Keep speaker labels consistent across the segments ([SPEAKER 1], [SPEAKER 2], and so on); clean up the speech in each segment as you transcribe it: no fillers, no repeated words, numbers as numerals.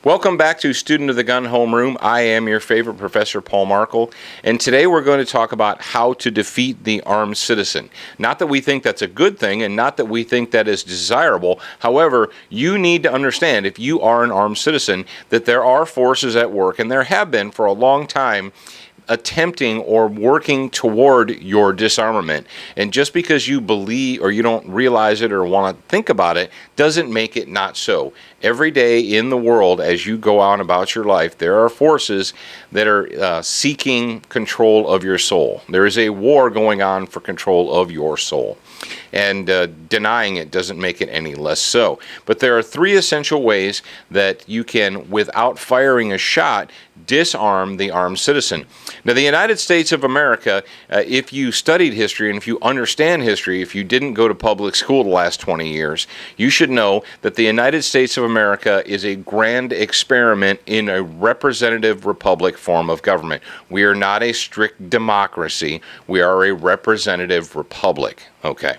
[SPEAKER 1] Welcome back to Student of the Gun Homeroom. I am your favorite Professor Paul Markle, and today we're going to talk about how to defeat the armed citizen. Not that we think that's a good thing, and not that we think that is desirable. However, you need to understand, if you are an armed citizen, that there are forces at work, and there have been for a long time, attempting or working toward your disarmament. And just because you believe or you don't realize it or want to think about it doesn't make it not so. Every day in the world, as you go on about your life, there are forces that are seeking control of your soul. There is a war going on for control of your soul. And denying it doesn't make it any less so. But there are three essential ways that you can, without firing a shot, disarm the armed citizen. Now, the United States of America, if you studied history and if you understand history, if you didn't go to public school the last 20 years, you should know that the United States of America is a grand experiment in a representative republic form of government. We are not a strict democracy. We are a representative republic. Okay.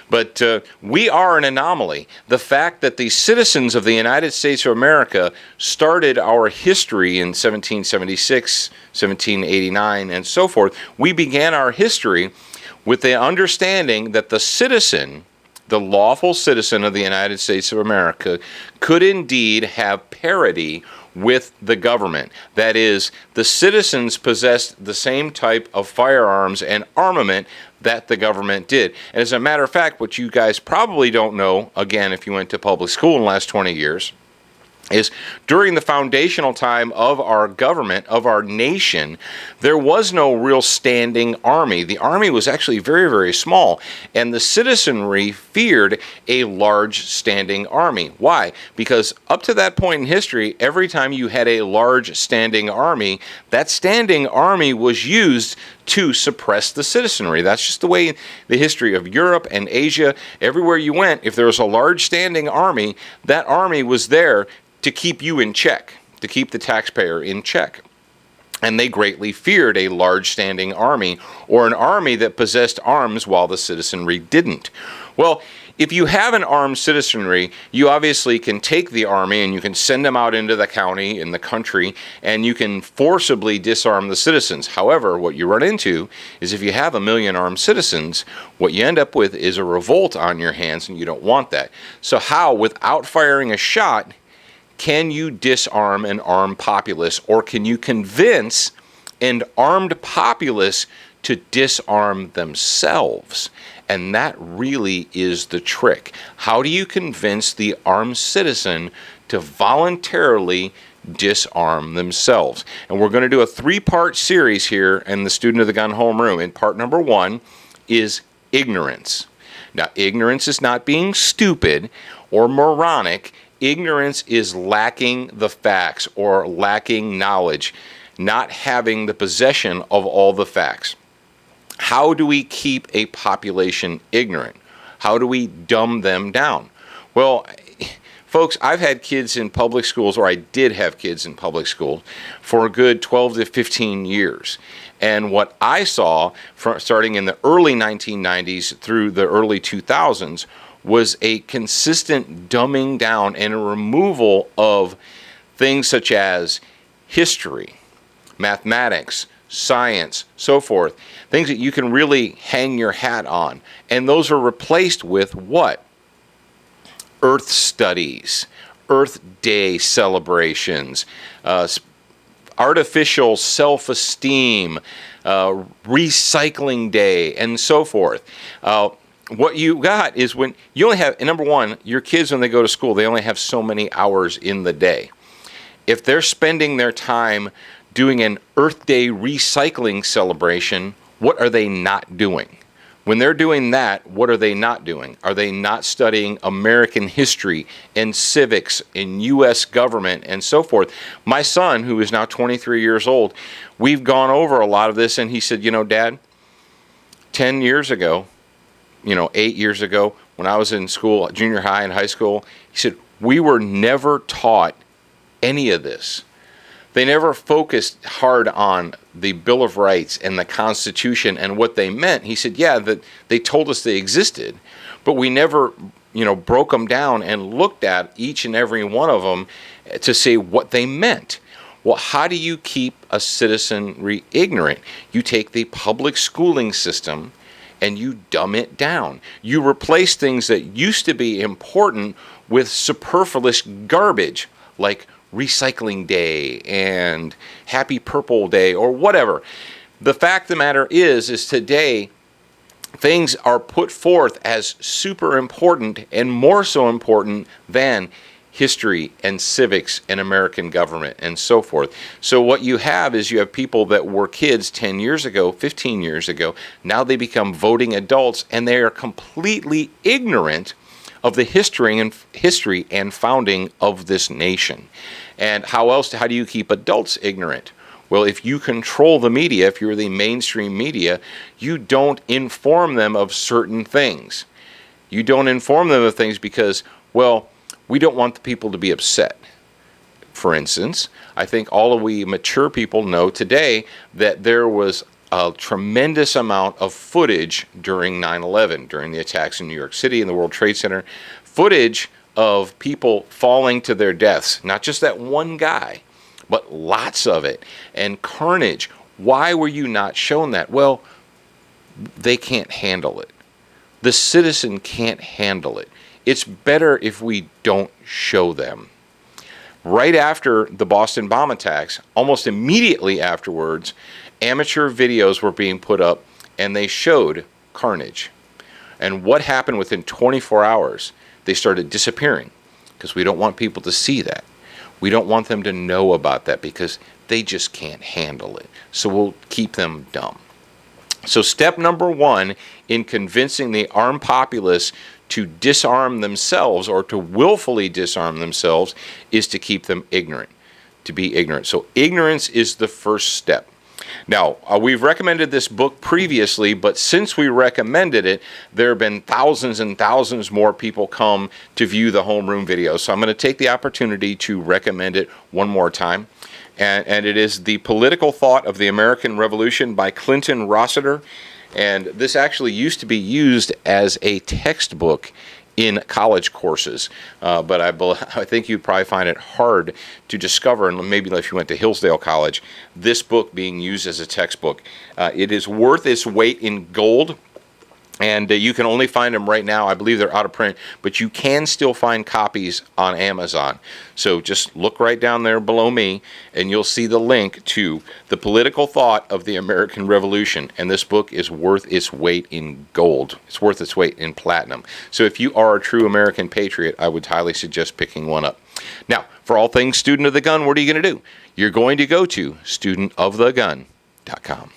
[SPEAKER 1] But we are an anomaly. The fact that the citizens of the United States of America started our history in 1776, 1789, and so forth, we began our history with the understanding that the citizen, the lawful citizen of the United States of America, could indeed have parity with the government. That is, the citizens possessed the same type of firearms and armament that the government did. And as a matter of fact, what you guys probably don't know, again, if you went to public school in the last 20 years, is during the foundational time of our government, of our nation, there was no real standing army. The army was actually very, very small, and the citizenry feared a large standing army. Why? Because up to that point in history, every time you had a large standing army, that standing army was used to suppress the citizenry. That's just the way the history of Europe and Asia, everywhere you went, if there was a large standing army, that army was there to keep you in check, to keep the taxpayer in check. And they greatly feared a large standing army, or an army that possessed arms while the citizenry didn't. Well, if you have an armed citizenry, you obviously can take the army and you can send them out into the county, in the country, and you can forcibly disarm the citizens. However, what you run into is if you have 1 million armed citizens, what you end up with is a revolt on your hands, and you don't want that. So how, without firing a shot, can you disarm an armed populace, or can you convince an armed populace to disarm themselves? And that really is the trick. How do you convince the armed citizen to voluntarily disarm themselves? And we're going to do a 3-part series here in the Student of the Gun Homeroom. And part number 1 is ignorance. Now, ignorance is not being stupid or moronic. Ignorance is lacking the facts or lacking knowledge, not having the possession of all the facts. How do we keep a population ignorant? How do we dumb them down? Well, folks, I've had kids in public schools, or I did have kids in public school, for a good 12 to 15 years. And what I saw, starting in the early 1990s through the early 2000s, was a consistent dumbing down and a removal of things such as history, mathematics, science, so forth, things that you can really hang your hat on. And those are replaced with what? Earth studies, Earth Day celebrations, artificial self-esteem, recycling day, and so forth. What you got is when you only have, number one, your kids when they go to school, they only have so many hours in the day. If they're spending their time doing an Earth Day recycling celebration, what are they not doing? When they're doing that, what are they not doing? Are they not studying American history and civics and U.S. government and so forth? My son, who is now 23 years old, we've gone over a lot of this, and he said, you know, Dad, 10 years ago, 8 years ago, when I was in school, junior high and high school, he said, we were never taught any of this. They never focused hard on the Bill of Rights and the Constitution and what they meant. He said, yeah, that they told us they existed, but we never, broke them down and looked at each and every one of them to say what they meant. Well, how do you keep a citizenry ignorant? You take the public schooling system and you dumb it down. You replace things that used to be important with superfluous garbage, like Recycling Day and Happy Purple Day or whatever. The fact of the matter is today things are put forth as super important and more so important than history and civics and American government and so forth. So what you have is you have people that were kids 10 years ago, 15 years ago. Now they become voting adults and they are completely ignorant of the history and founding of this nation. And how do you keep adults ignorant? Well, if you control the media, if you're the mainstream media, you don't inform them of certain things. You don't inform them of things because, well, we don't want the people to be upset. For instance, I think all of we mature people know today that there was a tremendous amount of footage during 9/11, during the attacks in New York City and the World Trade Center, footage of people falling to their deaths, not just that one guy, but lots of it, and carnage. Why were you not shown that? Well, they can't handle it. The citizen can't handle it. It's better if we don't show them. Right after the Boston bomb attacks, almost immediately afterwards, amateur videos were being put up and they showed carnage. And what happened within 24 hours? They started disappearing because we don't want people to see that. We don't want them to know about that because they just can't handle it. So we'll keep them dumb. So step number one in convincing the armed populace to disarm themselves or to willfully disarm themselves is to keep them ignorant, to be ignorant. So ignorance is the first step. Now, we've recommended this book previously, but since we recommended it, there have been thousands and thousands more people come to view the homeroom videos. So I'm going to take the opportunity to recommend it one more time. And it is The Political Thought of the American Revolution by Clinton Rossiter. And this actually used to be used as a textbook in college courses, but I think you'd probably find it hard to discover, and maybe if you went to Hillsdale College, this book being used as a textbook. It is worth its weight in gold. And you can only find them right now. I believe they're out of print, but you can still find copies on Amazon. So just look right down there below me, and you'll see the link to The Political Thought of the American Revolution. And this book is worth its weight in gold. It's worth its weight in platinum. So if you are a true American patriot, I would highly suggest picking one up. Now, for all things Student of the Gun, what are you going to do? You're going to go to studentofthegun.com.